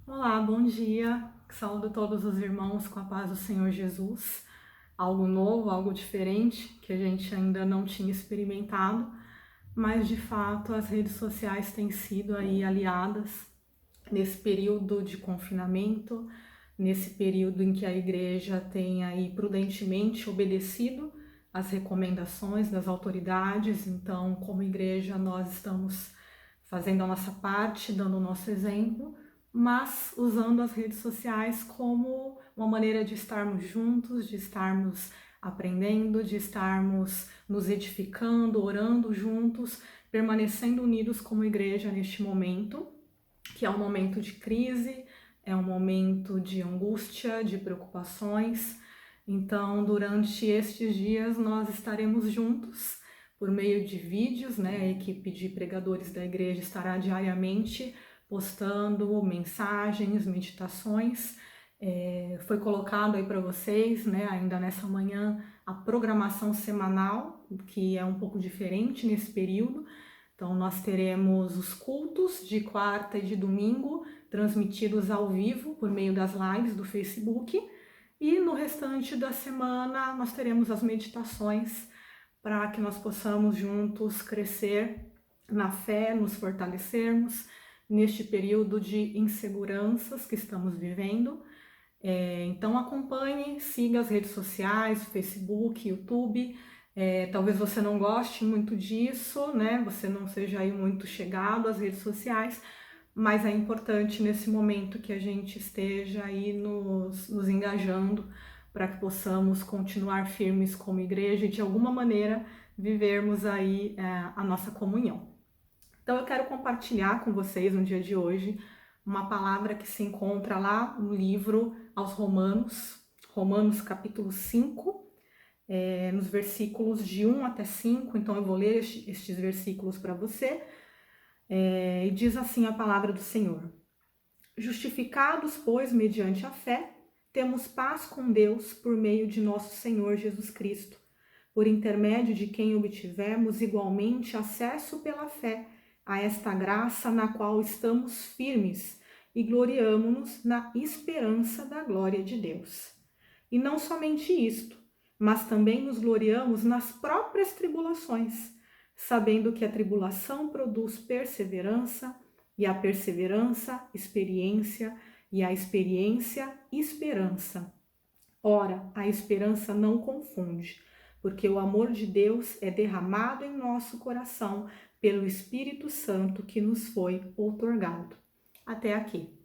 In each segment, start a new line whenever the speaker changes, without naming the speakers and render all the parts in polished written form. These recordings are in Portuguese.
Olá, bom dia. Saúdo todos os irmãos com a paz do Senhor Jesus. Algo novo, algo diferente que a gente ainda não tinha experimentado, mas de fato as redes sociais têm sido aí aliadas nesse período de confinamento, nesse período em que a igreja tem aí prudentemente obedecido às recomendações das autoridades. Então, como igreja, nós estamos fazendo a nossa parte, dando o nosso exemplo, mas usando as redes sociais como uma maneira de estarmos juntos, de estarmos aprendendo, de estarmos nos edificando, orando juntos, permanecendo unidos como igreja neste momento, que é um momento de crise, é um momento de angústia, de preocupações. Então, durante estes dias, nós estaremos juntos por meio de vídeos, né? A equipe de pregadores da igreja estará diariamente postando mensagens, meditações. Foi colocado aí para vocês, né, ainda nessa manhã, a programação semanal, que é um pouco diferente nesse período. Então, nós teremos os cultos de quarta e de domingo, transmitidos ao vivo por meio das lives do Facebook. E no restante da semana, nós teremos as meditações para que nós possamos juntos crescer na fé, nos fortalecermos neste período de inseguranças que estamos vivendo. Então acompanhe, siga as redes sociais, Facebook, YouTube. Talvez você não goste muito disso, né? Você não seja aí muito chegado às redes sociais, mas é importante nesse momento que a gente esteja aí nos engajando para que possamos continuar firmes como igreja e de alguma maneira vivermos aí a nossa comunhão. Então eu quero compartilhar com vocês no dia de hoje uma palavra que se encontra lá no livro aos Romanos, Romanos capítulo 5, nos versículos de 1 até 5. Então eu vou ler estes versículos para você. E diz assim a palavra do Senhor: Justificados, pois, mediante a fé, temos paz com Deus por meio de nosso Senhor Jesus Cristo, por intermédio de quem obtivemos igualmente acesso pela fé a esta graça na qual estamos firmes e gloriamo-nos na esperança da glória de Deus. E não somente isto, mas também nos gloriamos nas próprias tribulações, sabendo que a tribulação produz perseverança, e a perseverança, experiência, e a experiência, esperança. Ora, a esperança não confunde, porque o amor de Deus é derramado em nosso coração pelo Espírito Santo que nos foi outorgado. Até aqui.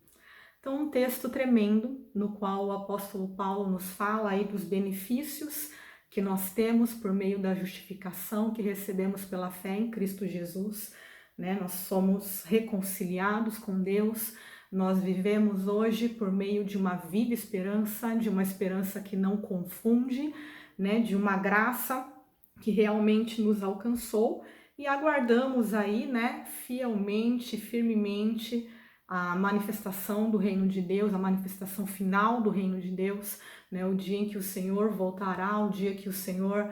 Então, um texto tremendo, no qual o apóstolo Paulo nos fala aí dos benefícios que nós temos por meio da justificação que recebemos pela fé em Cristo Jesus, né? Nós somos reconciliados com Deus, nós vivemos hoje por meio de uma viva esperança, de uma esperança que não confunde, né? De uma graça que realmente nos alcançou e aguardamos aí, né, fielmente, firmemente, a manifestação do reino de Deus, a manifestação final do reino de Deus, né? O dia em que o Senhor voltará, o dia que o Senhor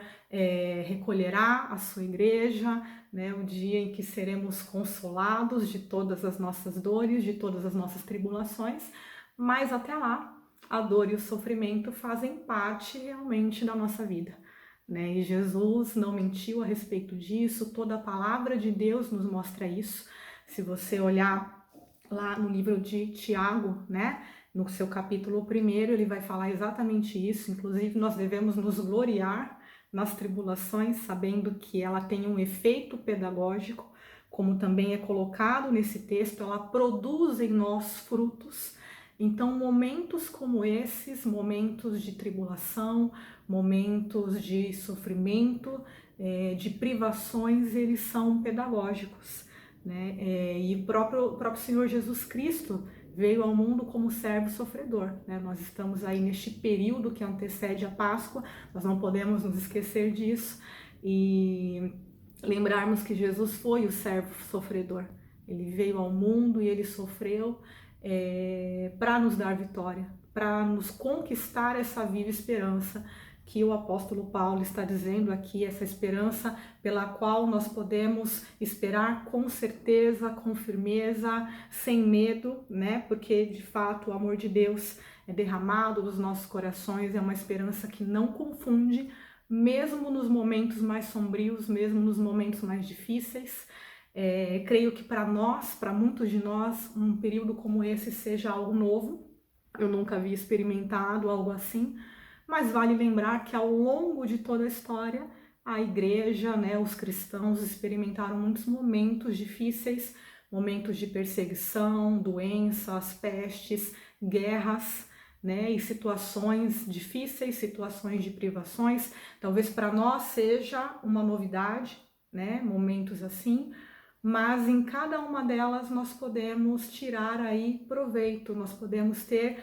recolherá a sua igreja, né? O dia em que seremos consolados de todas as nossas dores, de todas as nossas tribulações, mas até lá, a dor e o sofrimento fazem parte realmente da nossa vida, né? E Jesus não mentiu a respeito disso, toda a palavra de Deus nos mostra isso. Se você olhar lá no livro de Tiago, né? No seu capítulo 1, ele vai falar exatamente isso. Inclusive, nós devemos nos gloriar nas tribulações, sabendo que ela tem um efeito pedagógico, como também é colocado nesse texto, ela produz em nós frutos. Então, momentos como esses, momentos de tribulação, momentos de sofrimento, de privações, eles são pedagógicos, né? E o próprio Senhor Jesus Cristo veio ao mundo como servo sofredor, né? Nós estamos aí neste período que antecede a Páscoa, nós não podemos nos esquecer disso e lembrarmos que Jesus foi o servo sofredor. Ele veio ao mundo e ele sofreu para nos dar vitória, para nos conquistar essa viva esperança que o apóstolo Paulo está dizendo aqui, essa esperança pela qual nós podemos esperar com certeza, com firmeza, sem medo, né? Porque de fato o amor de Deus é derramado nos nossos corações, é uma esperança que não confunde, mesmo nos momentos mais sombrios, mesmo nos momentos mais difíceis. Creio que para nós, para muitos de nós, um período como esse seja algo novo. Eu nunca havia experimentado algo assim, mas vale lembrar que ao longo de toda a história, a igreja, né, os cristãos experimentaram muitos momentos difíceis, momentos de perseguição, doenças, pestes, guerras, né, e situações difíceis, situações de privações. Talvez para nós seja uma novidade, né, momentos assim, mas em cada uma delas nós podemos tirar aí proveito, nós podemos ter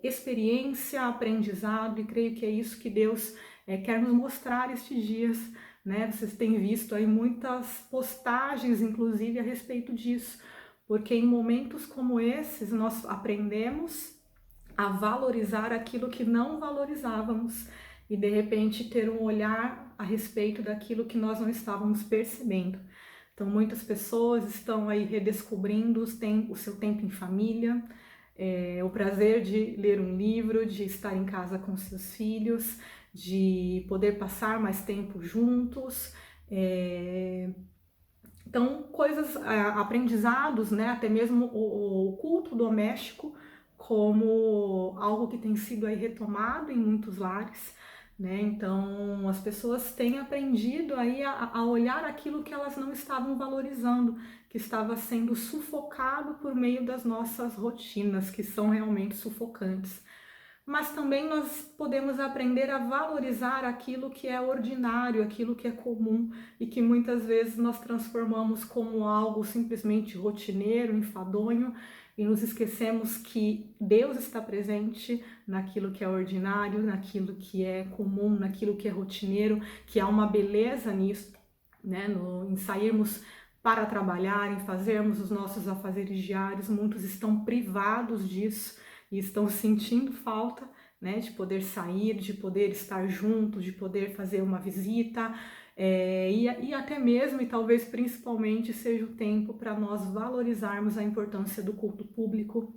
experiência, aprendizado, e creio que é isso que Deus quer nos mostrar estes dias, né? Vocês têm visto aí muitas postagens, inclusive, a respeito disso, porque em momentos como esses nós aprendemos a valorizar aquilo que não valorizávamos e de repente ter um olhar a respeito daquilo que nós não estávamos percebendo. Então, muitas pessoas estão aí redescobrindo o seu tempo em família, o prazer de ler um livro, de estar em casa com seus filhos, de poder passar mais tempo juntos. Então, aprendizados, né? Até mesmo o culto doméstico como algo que tem sido aí retomado em muitos lares, né? Então, as pessoas têm aprendido aí a olhar aquilo que elas não estavam valorizando, que estava sendo sufocado por meio das nossas rotinas, que são realmente sufocantes. Mas também nós podemos aprender a valorizar aquilo que é ordinário, aquilo que é comum e que muitas vezes nós transformamos como algo simplesmente rotineiro, enfadonho, e nos esquecemos que Deus está presente naquilo que é ordinário, naquilo que é comum, naquilo que é rotineiro, que há uma beleza nisso, né? Em sairmos para trabalhar, em fazermos os nossos afazeres diários. Muitos estão privados disso e estão sentindo falta, né, de poder sair, de poder estar juntos, de poder fazer uma visita, e até mesmo, e talvez principalmente, seja o tempo para nós valorizarmos a importância do culto público,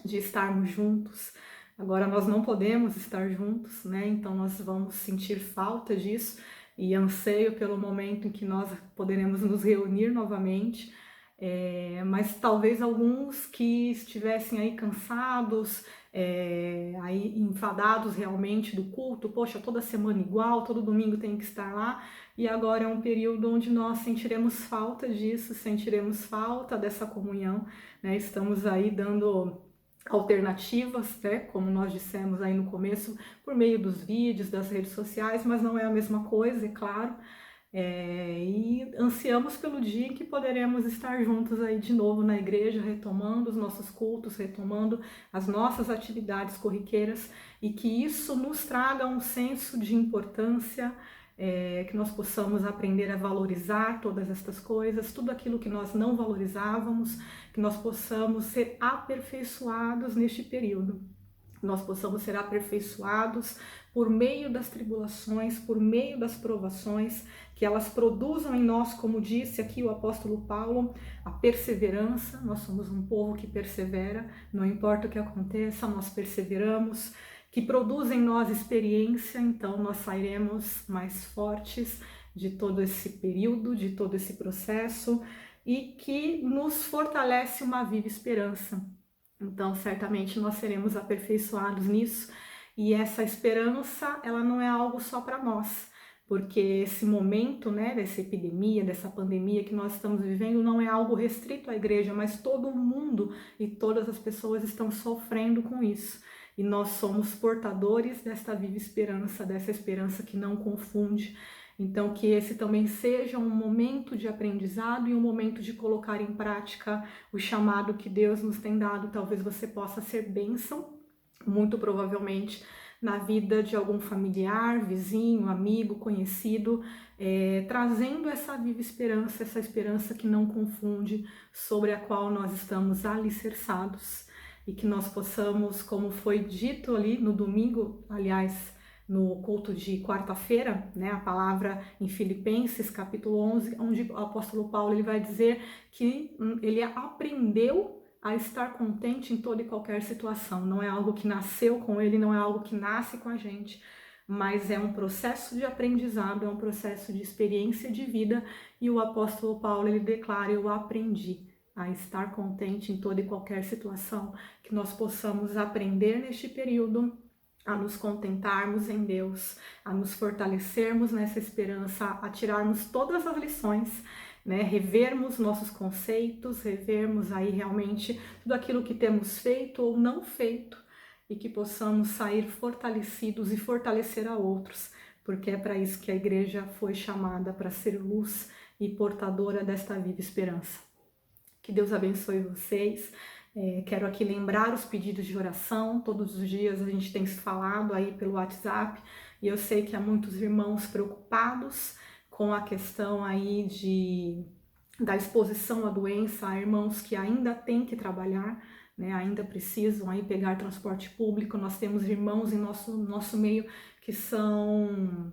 de estarmos juntos. Agora nós não podemos estar juntos, né? Então nós vamos sentir falta disso e anseio pelo momento em que nós poderemos nos reunir novamente. Mas talvez alguns que estivessem aí cansados, aí enfadados realmente do culto, poxa, toda semana igual, todo domingo tem que estar lá, e agora é um período onde nós sentiremos falta disso, sentiremos falta dessa comunhão, né? Estamos aí dando alternativas, né, como nós dissemos aí no começo, por meio dos vídeos, das redes sociais, mas não é a mesma coisa, é claro. E ansiamos pelo dia em que poderemos estar juntos aí de novo na igreja, retomando os nossos cultos, retomando as nossas atividades corriqueiras, e que isso nos traga um senso de importância, que nós possamos aprender a valorizar todas estas coisas, tudo aquilo que nós não valorizávamos, que nós possamos ser aperfeiçoados neste período. Nós possamos ser aperfeiçoados por meio das tribulações, por meio das provações, que elas produzam em nós, como disse aqui o apóstolo Paulo, a perseverança. Nós somos um povo que persevera, não importa o que aconteça, nós perseveramos, que produz em nós experiência, então nós sairemos mais fortes de todo esse período, de todo esse processo, e que nos fortalece uma viva esperança. Então, certamente nós seremos aperfeiçoados nisso, e essa esperança, ela não é algo só para nós, porque esse momento, né, dessa epidemia, dessa pandemia que nós estamos vivendo, não é algo restrito à igreja, mas todo mundo e todas as pessoas estão sofrendo com isso. E nós somos portadores desta viva esperança, dessa esperança que não confunde. Então, que esse também seja um momento de aprendizado e um momento de colocar em prática o chamado que Deus nos tem dado. Talvez você possa ser bênção, muito provavelmente, na vida de algum familiar, vizinho, amigo, conhecido, trazendo essa viva esperança, essa esperança que não confunde, sobre a qual nós estamos alicerçados, e que nós possamos, como foi dito ali no domingo, aliás, no culto de quarta-feira, né, a palavra em Filipenses, capítulo 11, onde o apóstolo Paulo ele vai dizer que ele aprendeu a estar contente em toda e qualquer situação. Não é algo que nasceu com ele, não é algo que nasce com a gente, mas é um processo de aprendizado, é um processo de experiência de vida, e o apóstolo Paulo ele declara: eu aprendi a estar contente em toda e qualquer situação. Que nós possamos aprender neste período a nos contentarmos em Deus, a nos fortalecermos nessa esperança, a tirarmos todas as lições, né? Revermos nossos conceitos, revermos aí realmente tudo aquilo que temos feito ou não feito, e que possamos sair fortalecidos e fortalecer a outros, porque é para isso que a igreja foi chamada, para ser luz e portadora desta viva esperança. Que Deus abençoe vocês. Quero aqui lembrar os pedidos de oração. Todos os dias a gente tem se falado aí pelo WhatsApp, e eu sei que há muitos irmãos preocupados com a questão aí da exposição à doença, há irmãos que ainda têm que trabalhar, né, ainda precisam aí pegar transporte público. Nós temos irmãos em nosso meio que são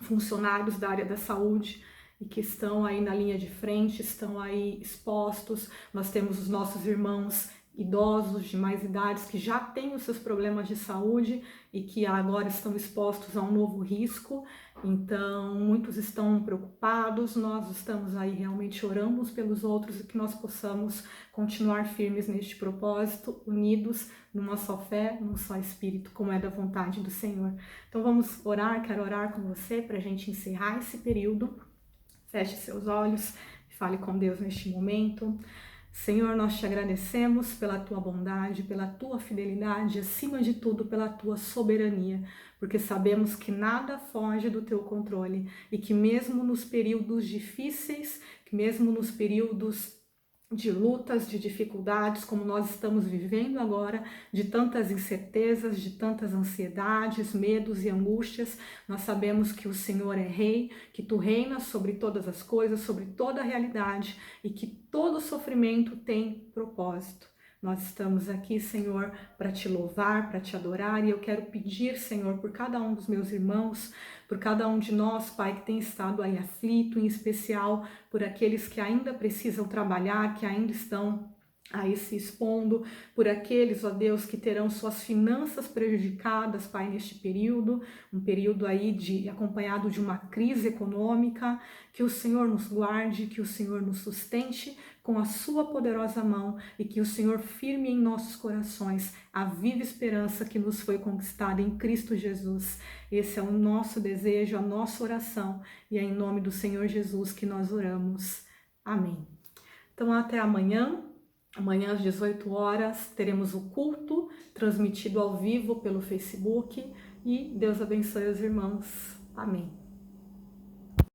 funcionários da área da saúde e que estão aí na linha de frente, estão aí expostos. Nós temos os nossos irmãos idosos de mais idades que já têm os seus problemas de saúde e que agora estão expostos a um novo risco. Então, muitos estão preocupados, nós estamos aí realmente orando uns pelos outros, e que nós possamos continuar firmes neste propósito, unidos numa só fé, num só espírito, como é da vontade do Senhor. Então vamos orar, quero orar com você para a gente encerrar esse período. Feche seus olhos e fale com Deus neste momento. Senhor, nós te agradecemos pela tua bondade, pela tua fidelidade, acima de tudo pela tua soberania, porque sabemos que nada foge do teu controle, e que mesmo nos períodos difíceis, que mesmo nos períodos de lutas, de dificuldades, como nós estamos vivendo agora, de tantas incertezas, de tantas ansiedades, medos e angústias, nós sabemos que o Senhor é Rei, que Tu reinas sobre todas as coisas, sobre toda a realidade, e que todo sofrimento tem propósito. Nós estamos aqui, Senhor, para Te louvar, para Te adorar, e eu quero pedir, Senhor, por cada um dos meus irmãos, por cada um de nós, Pai, que tem estado aí aflito, em especial por aqueles que ainda precisam trabalhar, que ainda estão aí se expondo, por aqueles, ó Deus, que terão suas finanças prejudicadas, Pai, neste período, um período aí acompanhado de uma crise econômica. Que o Senhor nos guarde, que o Senhor nos sustente com a sua poderosa mão, e que o Senhor firme em nossos corações a viva esperança que nos foi conquistada em Cristo Jesus. Esse é o nosso desejo, a nossa oração, e é em nome do Senhor Jesus que nós oramos. Amém. Então até amanhã. Amanhã às 18 horas teremos o culto transmitido ao vivo pelo Facebook, e Deus abençoe os irmãos. Amém.